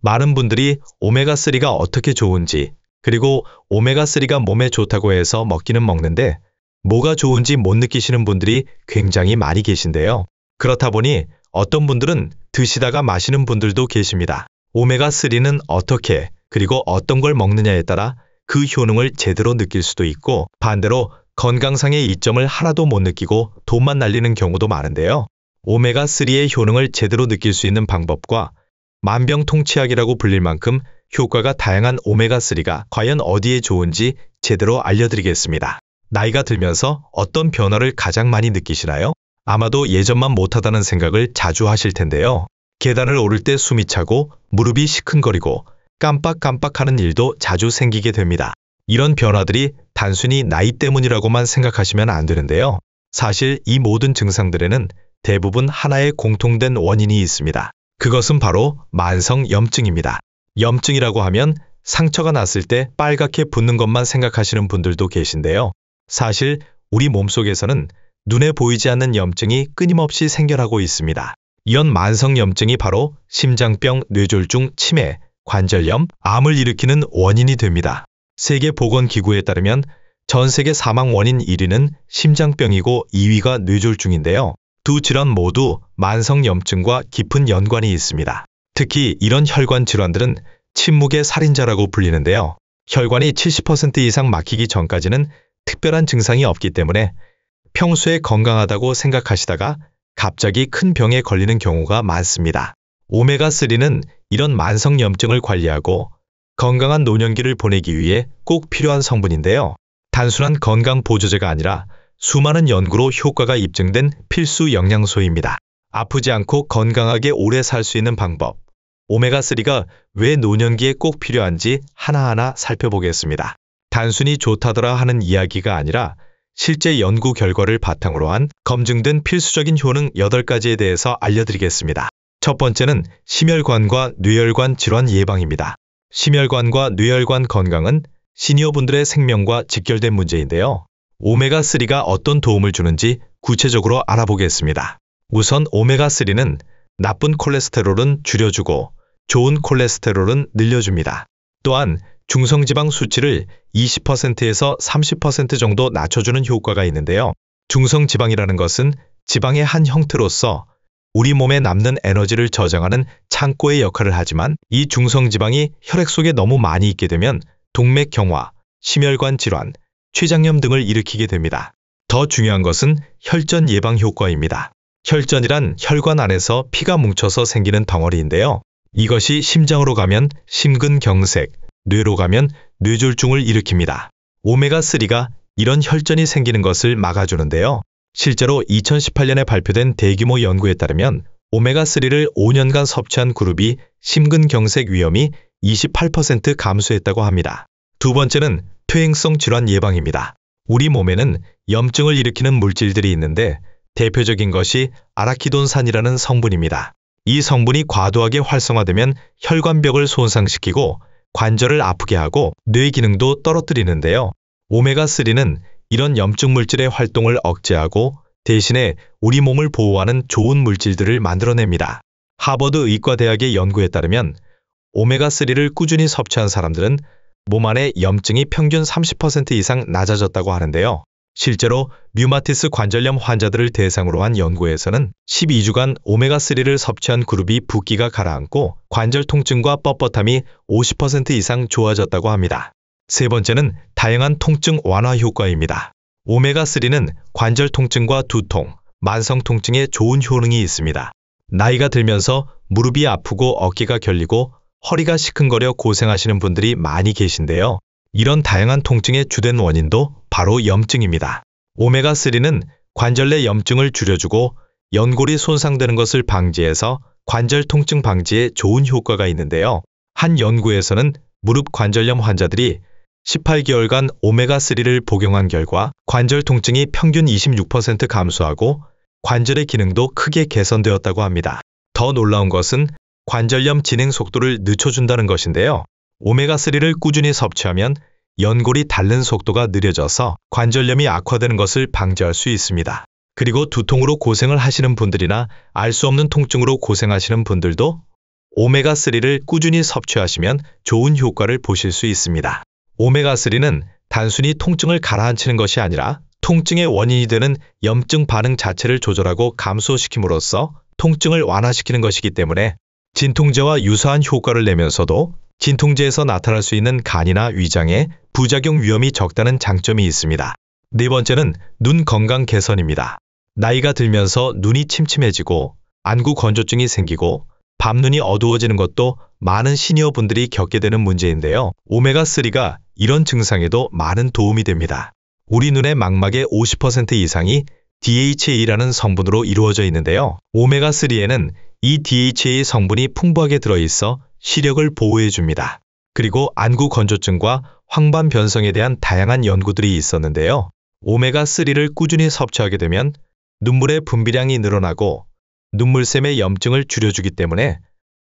많은 분들이 오메가3가 어떻게 좋은지, 그리고 오메가3가 몸에 좋다고 해서 먹기는 먹는데 뭐가 좋은지 못 느끼시는 분들이 굉장히 많이 계신데요. 그렇다 보니 어떤 분들은 드시다가 마시는 분들도 계십니다. 오메가3는 어떻게, 그리고 어떤 걸 먹느냐에 따라 그 효능을 제대로 느낄 수도 있고, 반대로 건강상의 이점을 하나도 못 느끼고 돈만 날리는 경우도 많은데요. 오메가3의 효능을 제대로 느낄 수 있는 방법과 만병통치약이라고 불릴 만큼 효과가 다양한 오메가3가 과연 어디에 좋은지 제대로 알려드리겠습니다. 나이가 들면서 어떤 변화를 가장 많이 느끼시나요? 아마도 예전만 못하다는 생각을 자주 하실 텐데요. 계단을 오를 때 숨이 차고 무릎이 시큰거리고 깜빡깜빡하는 일도 자주 생기게 됩니다. 이런 변화들이 단순히 나이 때문이라고만 생각하시면 안 되는데요. 사실 이 모든 증상들에는 대부분 하나의 공통된 원인이 있습니다. 그것은 바로 만성염증입니다. 염증이라고 하면 상처가 났을 때 빨갛게 붓는 것만 생각하시는 분들도 계신데요. 사실 우리 몸속에서는 눈에 보이지 않는 염증이 끊임없이 생겨나고 있습니다. 이런 만성염증이 바로 심장병, 뇌졸중, 치매, 관절염, 암을 일으키는 원인이 됩니다. 세계보건기구에 따르면 전 세계 사망 원인 1위는 심장병이고 2위가 뇌졸중인데요. 두 질환 모두 만성염증과 깊은 연관이 있습니다. 특히 이런 혈관 질환들은 침묵의 살인자라고 불리는데요. 혈관이 70% 이상 막히기 전까지는 특별한 증상이 없기 때문에 평소에 건강하다고 생각하시다가 갑자기 큰 병에 걸리는 경우가 많습니다. 오메가3는 이런 만성염증을 관리하고 건강한 노년기를 보내기 위해 꼭 필요한 성분인데요. 단순한 건강 보조제가 아니라 수많은 연구로 효과가 입증된 필수 영양소입니다. 아프지 않고 건강하게 오래 살 수 있는 방법. 오메가3가 왜 노년기에 꼭 필요한지 하나하나 살펴보겠습니다. 단순히 좋다더라 하는 이야기가 아니라 실제 연구 결과를 바탕으로 한 검증된 필수적인 효능 8가지에 대해서 알려드리겠습니다. 첫 번째는 심혈관과 뇌혈관 질환 예방입니다. 심혈관과 뇌혈관 건강은 시니어분들의 생명과 직결된 문제인데요. 오메가3가 어떤 도움을 주는지 구체적으로 알아보겠습니다. 우선 오메가3는 나쁜 콜레스테롤은 줄여주고 좋은 콜레스테롤은 늘려줍니다. 또한 중성지방 수치를 20%에서 30% 정도 낮춰주는 효과가 있는데요. 중성지방이라는 것은 지방의 한 형태로서 우리 몸에 남는 에너지를 저장하는 창고의 역할을 하지만 이 중성지방이 혈액 속에 너무 많이 있게 되면 동맥경화, 심혈관 질환, 췌장염 등을 일으키게 됩니다. 더 중요한 것은 혈전 예방 효과입니다. 혈전이란 혈관 안에서 피가 뭉쳐서 생기는 덩어리인데요. 이것이 심장으로 가면 심근경색, 뇌로 가면 뇌졸중을 일으킵니다. 오메가3가 이런 혈전이 생기는 것을 막아주는데요. 실제로 2018년에 발표된 대규모 연구에 따르면 오메가3를 5년간 섭취한 그룹이 심근경색 위험이 28% 감소했다고 합니다. 두 번째는 퇴행성 질환 예방입니다. 우리 몸에는 염증을 일으키는 물질들이 있는데 대표적인 것이 아라키돈산이라는 성분입니다. 이 성분이 과도하게 활성화되면 혈관벽을 손상시키고 관절을 아프게 하고 뇌 기능도 떨어뜨리는데요. 오메가3는 이런 염증 물질의 활동을 억제하고 대신에 우리 몸을 보호하는 좋은 물질들을 만들어냅니다. 하버드 의과대학의 연구에 따르면 오메가3를 꾸준히 섭취한 사람들은 몸 안의 염증이 평균 30% 이상 낮아졌다고 하는데요. 실제로 류마티스 관절염 환자들을 대상으로 한 연구에서는 12주간 오메가3를 섭취한 그룹이 붓기가 가라앉고 관절 통증과 뻣뻣함이 50% 이상 좋아졌다고 합니다. 세 번째는 다양한 통증 완화 효과입니다. 오메가3는 관절 통증과 두통, 만성 통증에 좋은 효능이 있습니다. 나이가 들면서 무릎이 아프고 어깨가 결리고 허리가 시큰거려 고생하시는 분들이 많이 계신데요. 이런 다양한 통증의 주된 원인도 바로 염증입니다. 오메가3는 관절 내 염증을 줄여주고 연골이 손상되는 것을 방지해서 관절 통증 방지에 좋은 효과가 있는데요. 한 연구에서는 무릎 관절염 환자들이 18개월간 오메가3를 복용한 결과 관절 통증이 평균 26% 감소하고 관절의 기능도 크게 개선되었다고 합니다. 더 놀라운 것은 관절염 진행 속도를 늦춰준다는 것인데요. 오메가3를 꾸준히 섭취하면 연골이 닳는 속도가 느려져서 관절염이 악화되는 것을 방지할 수 있습니다. 그리고 두통으로 고생을 하시는 분들이나 알 수 없는 통증으로 고생하시는 분들도 오메가3를 꾸준히 섭취하시면 좋은 효과를 보실 수 있습니다. 오메가3는 단순히 통증을 가라앉히는 것이 아니라 통증의 원인이 되는 염증 반응 자체를 조절하고 감소시킴으로써 통증을 완화시키는 것이기 때문에 진통제와 유사한 효과를 내면서도 진통제에서 나타날 수 있는 간이나 위장의 부작용 위험이 적다는 장점이 있습니다. 네 번째는 눈 건강 개선입니다. 나이가 들면서 눈이 침침해지고 안구 건조증이 생기고 밤눈이 어두워지는 것도 많은 시니어분들이 겪게 되는 문제인데요. 오메가3가 이런 증상에도 많은 도움이 됩니다. 우리 눈의 망막의 50% 이상이 DHA라는 성분으로 이루어져 있는데요. 오메가3에는 이 DHA 성분이 풍부하게 들어있어 시력을 보호해줍니다. 그리고 안구 건조증과 황반 변성에 대한 다양한 연구들이 있었는데요. 오메가3를 꾸준히 섭취하게 되면 눈물의 분비량이 늘어나고 눈물샘의 염증을 줄여주기 때문에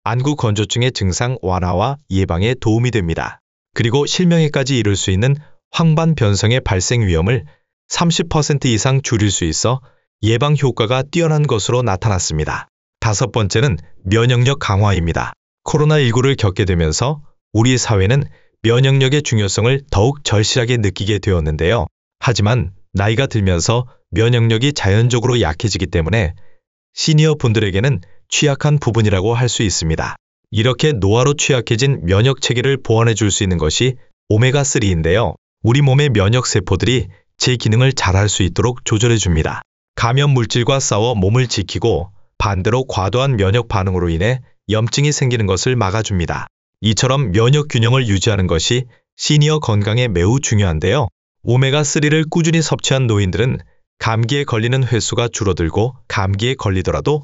안구 건조증의 증상 완화와 예방에 도움이 됩니다. 그리고 실명에까지 이를 수 있는 황반 변성의 발생 위험을 30% 이상 줄일 수 있어 예방 효과가 뛰어난 것으로 나타났습니다. 다섯 번째는 면역력 강화입니다. 코로나19를 겪게 되면서 우리 사회는 면역력의 중요성을 더욱 절실하게 느끼게 되었는데요. 하지만 나이가 들면서 면역력이 자연적으로 약해지기 때문에 시니어 분들에게는 취약한 부분이라고 할 수 있습니다. 이렇게 노화로 취약해진 면역 체계를 보완해 줄 수 있는 것이 오메가3인데요. 우리 몸의 면역 세포들이 제 기능을 잘할 수 있도록 조절해 줍니다. 감염 물질과 싸워 몸을 지키고 반대로 과도한 면역 반응으로 인해 염증이 생기는 것을 막아줍니다. 이처럼 면역 균형을 유지하는 것이 시니어 건강에 매우 중요한데요. 오메가3를 꾸준히 섭취한 노인들은 감기에 걸리는 횟수가 줄어들고 감기에 걸리더라도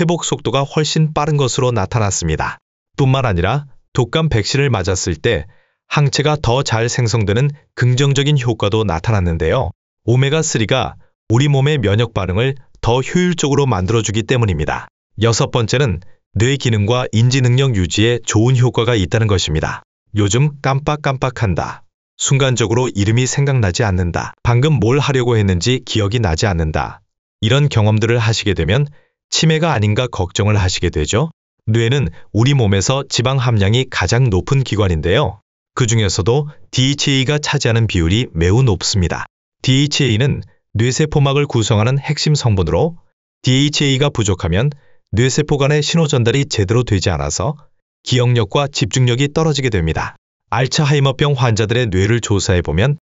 회복 속도가 훨씬 빠른 것으로 나타났습니다. 뿐만 아니라 독감 백신을 맞았을 때 항체가 더 잘 생성되는 긍정적인 효과도 나타났는데요. 오메가3가 우리 몸의 면역 반응을 더 효율적으로 만들어주기 때문입니다. 여섯 번째는 뇌 기능과 인지 능력 유지에 좋은 효과가 있다는 것입니다. 요즘 깜빡깜빡한다. 순간적으로 이름이 생각나지 않는다. 방금 뭘 하려고 했는지 기억이 나지 않는다. 이런 경험들을 하시게 되면 치매가 아닌가 걱정을 하시게 되죠. 뇌는 우리 몸에서 지방 함량이 가장 높은 기관인데요. 그 중에서도 DHA가 차지하는 비율이 매우 높습니다. DHA는 뇌세포막을 구성하는 핵심 성분으로 DHA가 부족하면 뇌세포 간의 신호 전달이 제대로 되지 않아서 기억력과 집중력이 떨어지게 됩니다. 알츠하이머병 환자들의 뇌를 조사해보면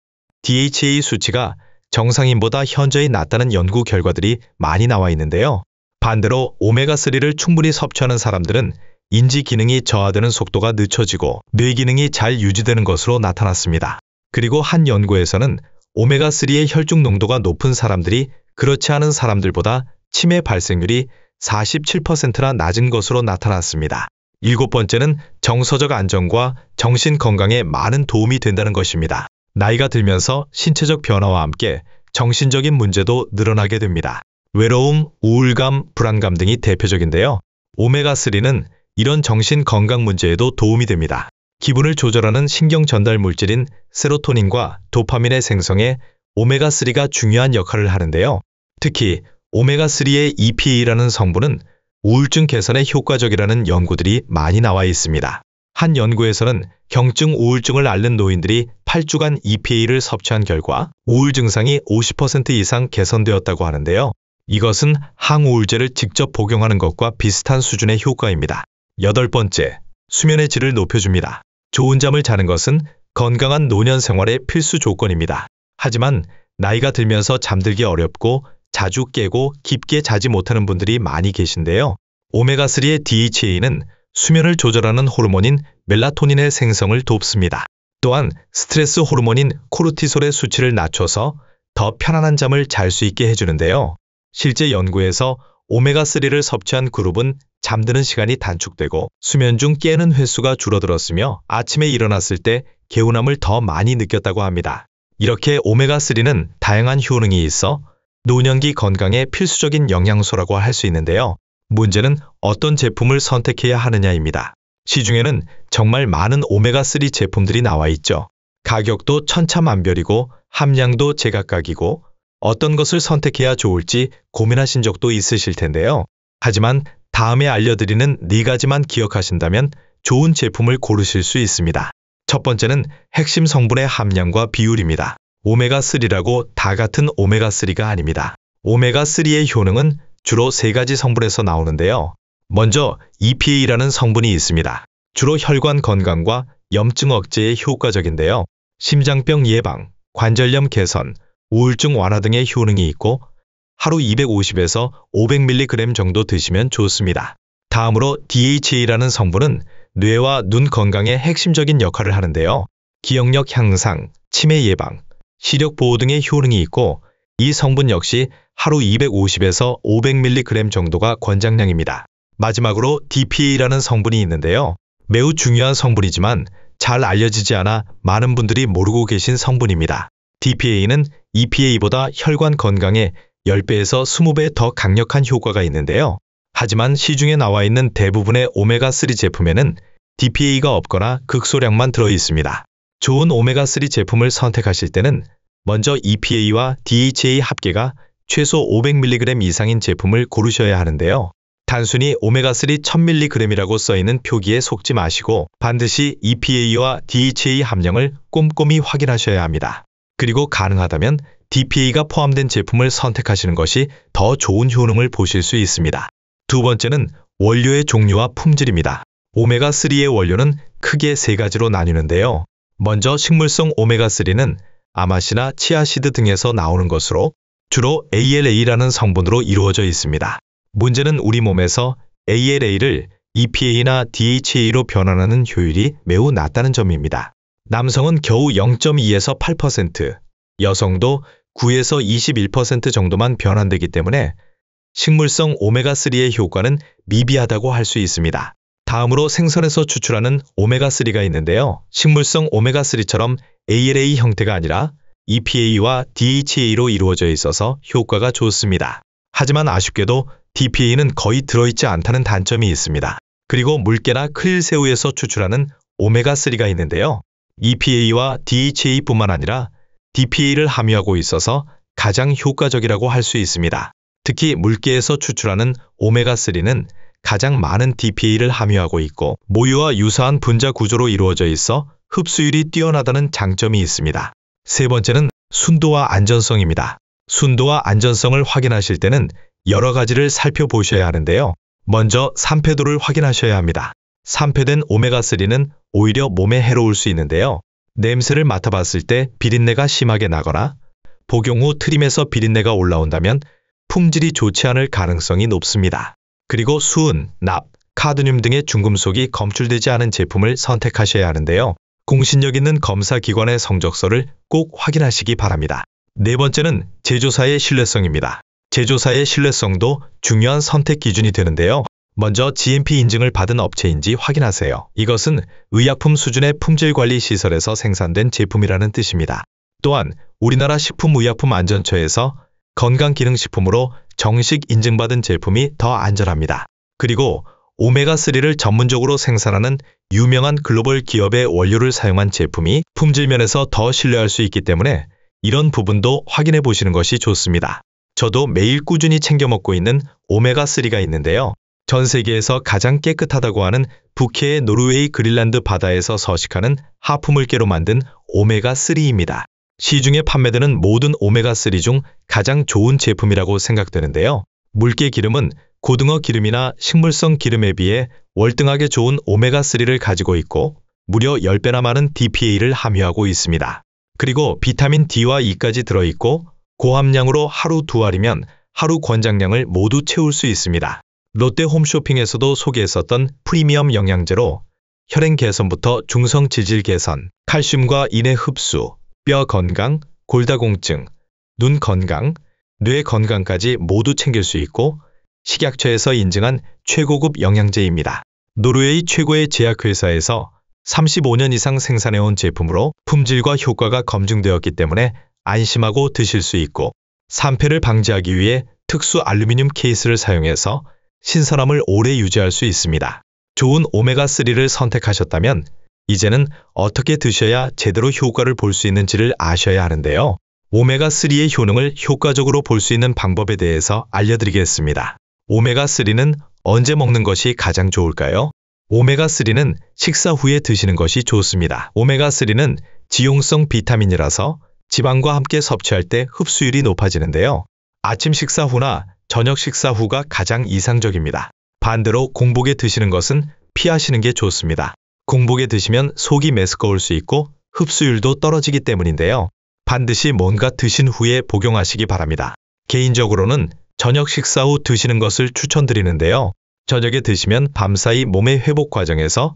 DHA 수치가 정상인보다 현저히 낮다는 연구 결과들이 많이 나와 있는데요. 반대로 오메가3를 충분히 섭취하는 사람들은 인지 기능이 저하되는 속도가 늦춰지고 뇌 기능이 잘 유지되는 것으로 나타났습니다. 그리고 한 연구에서는 오메가3의 혈중 농도가 높은 사람들이 그렇지 않은 사람들보다 치매 발생률이 47%나 낮은 것으로 나타났습니다. 일곱 번째는 정서적 안정과 정신 건강에 많은 도움이 된다는 것입니다. 나이가 들면서 신체적 변화와 함께 정신적인 문제도 늘어나게 됩니다. 외로움, 우울감, 불안감 등이 대표적인데요. 오메가3는 이런 정신 건강 문제에도 도움이 됩니다. 기분을 조절하는 신경 전달 물질인 세로토닌과 도파민의 생성에 오메가3가 중요한 역할을 하는데요. 특히 오메가3의 EPA라는 성분은 우울증 개선에 효과적이라는 연구들이 많이 나와 있습니다. 한 연구에서는 경증 우울증을 앓는 노인들이 8주간 EPA를 섭취한 결과 우울 증상이 50% 이상 개선되었다고 하는데요. 이것은 항우울제를 직접 복용하는 것과 비슷한 수준의 효과입니다. 여덟 번째, 수면의 질을 높여줍니다. 좋은 잠을 자는 것은 건강한 노년 생활의 필수 조건입니다. 하지만 나이가 들면서 잠들기 어렵고 자주 깨고 깊게 자지 못하는 분들이 많이 계신데요. 오메가3의 DHA는 수면을 조절하는 호르몬인 멜라토닌의 생성을 돕습니다. 또한 스트레스 호르몬인 코르티솔의 수치를 낮춰서 더 편안한 잠을 잘 수 있게 해주는데요. 실제 연구에서 오메가3를 섭취한 그룹은 잠드는 시간이 단축되고 수면 중 깨는 횟수가 줄어들었으며 아침에 일어났을 때 개운함을 더 많이 느꼈다고 합니다. 이렇게 오메가3는 다양한 효능이 있어 노년기 건강에 필수적인 영양소라고 할 수 있는데요. 문제는 어떤 제품을 선택해야 하느냐입니다. 시중에는 정말 많은 오메가3 제품들이 나와 있죠. 가격도 천차만별이고 함량도 제각각이고 어떤 것을 선택해야 좋을지 고민하신 적도 있으실 텐데요. 하지만 다음에 알려드리는 4가지만 기억하신다면 좋은 제품을 고르실 수 있습니다. 첫 번째는 핵심 성분의 함량과 비율입니다. 오메가3라고 다 같은 오메가3가 아닙니다. 오메가3의 효능은 주로 3가지 성분에서 나오는데요. 먼저 EPA라는 성분이 있습니다. 주로 혈관 건강과 염증 억제에 효과적인데요. 심장병 예방, 관절염 개선, 우울증 완화 등의 효능이 있고 하루 250에서 500mg 정도 드시면 좋습니다. 다음으로 DHA라는 성분은 뇌와 눈 건강에 핵심적인 역할을 하는데요. 기억력 향상, 치매 예방, 시력 보호 등의 효능이 있고 이 성분 역시 하루 250에서 500mg 정도가 권장량입니다. 마지막으로 DPA라는 성분이 있는데요. 매우 중요한 성분이지만 잘 알려지지 않아 많은 분들이 모르고 계신 성분입니다. DPA는 EPA보다 혈관 건강에 10배에서 20배 더 강력한 효과가 있는데요. 하지만 시중에 나와 있는 대부분의 오메가3 제품에는 DPA가 없거나 극소량만 들어 있습니다. 좋은 오메가3 제품을 선택하실 때는 먼저 EPA와 DHA 합계가 최소 500mg 이상인 제품을 고르셔야 하는데요. 단순히 오메가3 1000mg이라고 써있는 표기에 속지 마시고 반드시 EPA와 DHA 함량을 꼼꼼히 확인하셔야 합니다. 그리고 가능하다면 DPA가 포함된 제품을 선택하시는 것이 더 좋은 효능을 보실 수 있습니다. 두 번째는 원료의 종류와 품질입니다. 오메가3의 원료는 크게 3가지로 나뉘는데요. 먼저 식물성 오메가3는 아마시나 치아시드 등에서 나오는 것으로 주로 ALA라는 성분으로 이루어져 있습니다. 문제는 우리 몸에서 ALA를 EPA나 DHA로 변환하는 효율이 매우 낮다는 점입니다. 남성은 겨우 0.2에서 8%, 여성도 9에서 21% 정도만 변환되기 때문에 식물성 오메가3의 효과는 미비하다고 할 수 있습니다. 다음으로 생선에서 추출하는 오메가3가 있는데요. 식물성 오메가3처럼 ALA 형태가 아니라 EPA와 DHA로 이루어져 있어서 효과가 좋습니다. 하지만 아쉽게도 DPA는 거의 들어있지 않다는 단점이 있습니다. 그리고 물개나 크릴새우에서 추출하는 오메가3가 있는데요. EPA와 DHA뿐만 아니라 DPA를 함유하고 있어서 가장 효과적이라고 할 수 있습니다. 특히 물개에서 추출하는 오메가3는 가장 많은 DPA를 함유하고 있고 모유와 유사한 분자 구조로 이루어져 있어 흡수율이 뛰어나다는 장점이 있습니다. 세 번째는 순도와 안전성입니다. 순도와 안전성을 확인하실 때는 여러 가지를 살펴보셔야 하는데요. 먼저 산패도를 확인하셔야 합니다. 산패된 오메가3는 오히려 몸에 해로울 수 있는데요. 냄새를 맡아봤을 때 비린내가 심하게 나거나 복용 후 트림에서 비린내가 올라온다면 품질이 좋지 않을 가능성이 높습니다. 그리고 수은, 납, 카드뮴 등의 중금속이 검출되지 않은 제품을 선택하셔야 하는데요. 공신력 있는 검사기관의 성적서를 꼭 확인하시기 바랍니다. 네 번째는 제조사의 신뢰성입니다. 제조사의 신뢰성도 중요한 선택 기준이 되는데요. 먼저 GMP 인증을 받은 업체인지 확인하세요. 이것은 의약품 수준의 품질관리시설에서 생산된 제품이라는 뜻입니다. 또한 우리나라 식품의약품안전처에서 건강기능식품으로 정식 인증받은 제품이 더 안전합니다. 그리고 오메가3를 전문적으로 생산하는 유명한 글로벌 기업의 원료를 사용한 제품이 품질 면에서 더 신뢰할 수 있기 때문에 이런 부분도 확인해 보시는 것이 좋습니다. 저도 매일 꾸준히 챙겨 먹고 있는 오메가3가 있는데요. 전 세계에서 가장 깨끗하다고 하는 북해의 노르웨이 그린란드 바다에서 서식하는 하프물개로 만든 오메가3입니다. 시중에 판매되는 모든 오메가3 중 가장 좋은 제품이라고 생각되는데요. 물개 기름은 고등어 기름이나 식물성 기름에 비해 월등하게 좋은 오메가3를 가지고 있고 무려 10배나 많은 DPA를 함유하고 있습니다. 그리고 비타민 D와 E까지 들어있고 고함량으로 하루 2알이면 하루 권장량을 모두 채울 수 있습니다. 롯데 홈쇼핑에서도 소개했었던 프리미엄 영양제로 혈행 개선부터 중성 지질 개선, 칼슘과 인의 흡수, 뼈 건강, 골다공증, 눈 건강, 뇌 건강까지 모두 챙길 수 있고 식약처에서 인증한 최고급 영양제입니다. 노르웨이 최고의 제약회사에서 35년 이상 생산해온 제품으로 품질과 효과가 검증되었기 때문에 안심하고 드실 수 있고 산패를 방지하기 위해 특수 알루미늄 케이스를 사용해서 신선함을 오래 유지할 수 있습니다. 좋은 오메가3를 선택하셨다면 이제는 어떻게 드셔야 제대로 효과를 볼 수 있는지를 아셔야 하는데요. 오메가3의 효능을 효과적으로 볼 수 있는 방법에 대해서 알려드리겠습니다. 오메가3는 언제 먹는 것이 가장 좋을까요? 오메가3는 식사 후에 드시는 것이 좋습니다. 오메가3는 지용성 비타민이라서 지방과 함께 섭취할 때 흡수율이 높아지는데요. 아침 식사 후나 저녁 식사 후가 가장 이상적입니다. 반대로 공복에 드시는 것은 피하시는 게 좋습니다. 공복에 드시면 속이 메스꺼울 수 있고 흡수율도 떨어지기 때문인데요. 반드시 뭔가 드신 후에 복용하시기 바랍니다. 개인적으로는 저녁 식사 후 드시는 것을 추천드리는데요. 저녁에 드시면 밤사이 몸의 회복 과정에서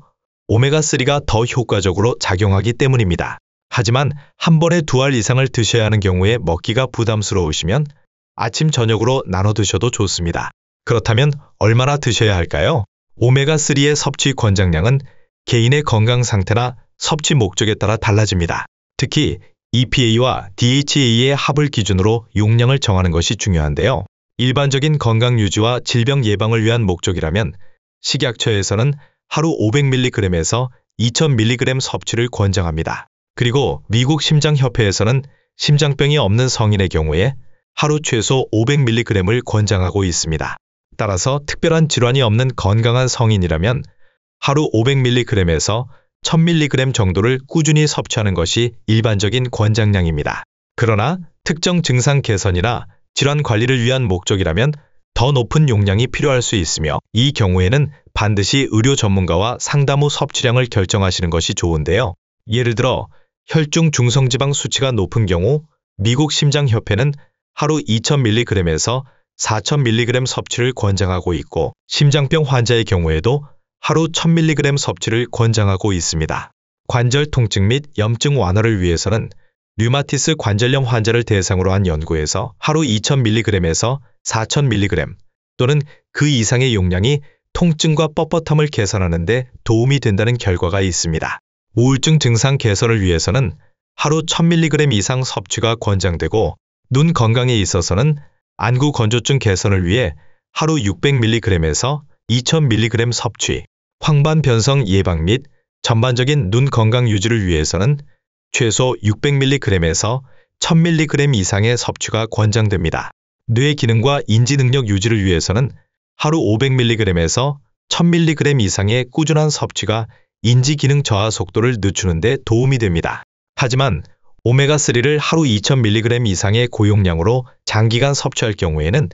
오메가3가 더 효과적으로 작용하기 때문입니다. 하지만 한 번에 2알 이상을 드셔야 하는 경우에 먹기가 부담스러우시면 아침 저녁으로 나눠 드셔도 좋습니다. 그렇다면 얼마나 드셔야 할까요? 오메가3의 섭취 권장량은 개인의 건강 상태나 섭취 목적에 따라 달라집니다. 특히 EPA와 DHA의 합을 기준으로 용량을 정하는 것이 중요한데요. 일반적인 건강 유지와 질병 예방을 위한 목적이라면 식약처에서는 하루 500mg에서 2000mg 섭취를 권장합니다. 그리고 미국 심장협회에서는 심장병이 없는 성인의 경우에 하루 최소 500mg을 권장하고 있습니다. 따라서 특별한 질환이 없는 건강한 성인이라면 하루 500mg에서 1000mg 정도를 꾸준히 섭취하는 것이 일반적인 권장량입니다. 그러나 특정 증상 개선이나 질환 관리를 위한 목적이라면 더 높은 용량이 필요할 수 있으며 이 경우에는 반드시 의료 전문가와 상담 후 섭취량을 결정하시는 것이 좋은데요. 예를 들어 혈중 중성지방 수치가 높은 경우 미국 심장협회는 하루 2000mg에서 4000mg 섭취를 권장하고 있고 심장병 환자의 경우에도 하루 1000mg 섭취를 권장하고 있습니다. 관절 통증 및 염증 완화를 위해서는 류마티스 관절염 환자를 대상으로 한 연구에서 하루 2000mg에서 4000mg 또는 그 이상의 용량이 통증과 뻣뻣함을 개선하는 데 도움이 된다는 결과가 있습니다. 우울증 증상 개선을 위해서는 하루 1000mg 이상 섭취가 권장되고 눈 건강에 있어서는 안구 건조증 개선을 위해 하루 600mg에서 2000mg 섭취, 황반 변성 예방 및 전반적인 눈 건강 유지를 위해서는 최소 600mg에서 1000mg 이상의 섭취가 권장됩니다. 뇌 기능과 인지 능력 유지를 위해서는 하루 500mg에서 1000mg 이상의 꾸준한 섭취가 인지 기능 저하 속도를 늦추는 데 도움이 됩니다. 하지만 오메가3를 하루 2000mg 이상의 고용량으로 장기간 섭취할 경우에는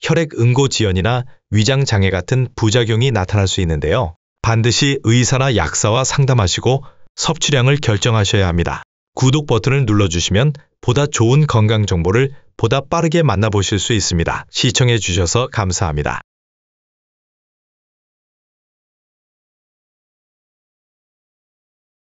혈액 응고지연이나 위장 장애 같은 부작용이 나타날 수 있는데요. 반드시 의사나 약사와 상담하시고 섭취량을 결정하셔야 합니다. 구독 버튼을 눌러주시면 보다 좋은 건강 정보를 보다 빠르게 만나보실 수 있습니다. 시청해 주셔서 감사합니다.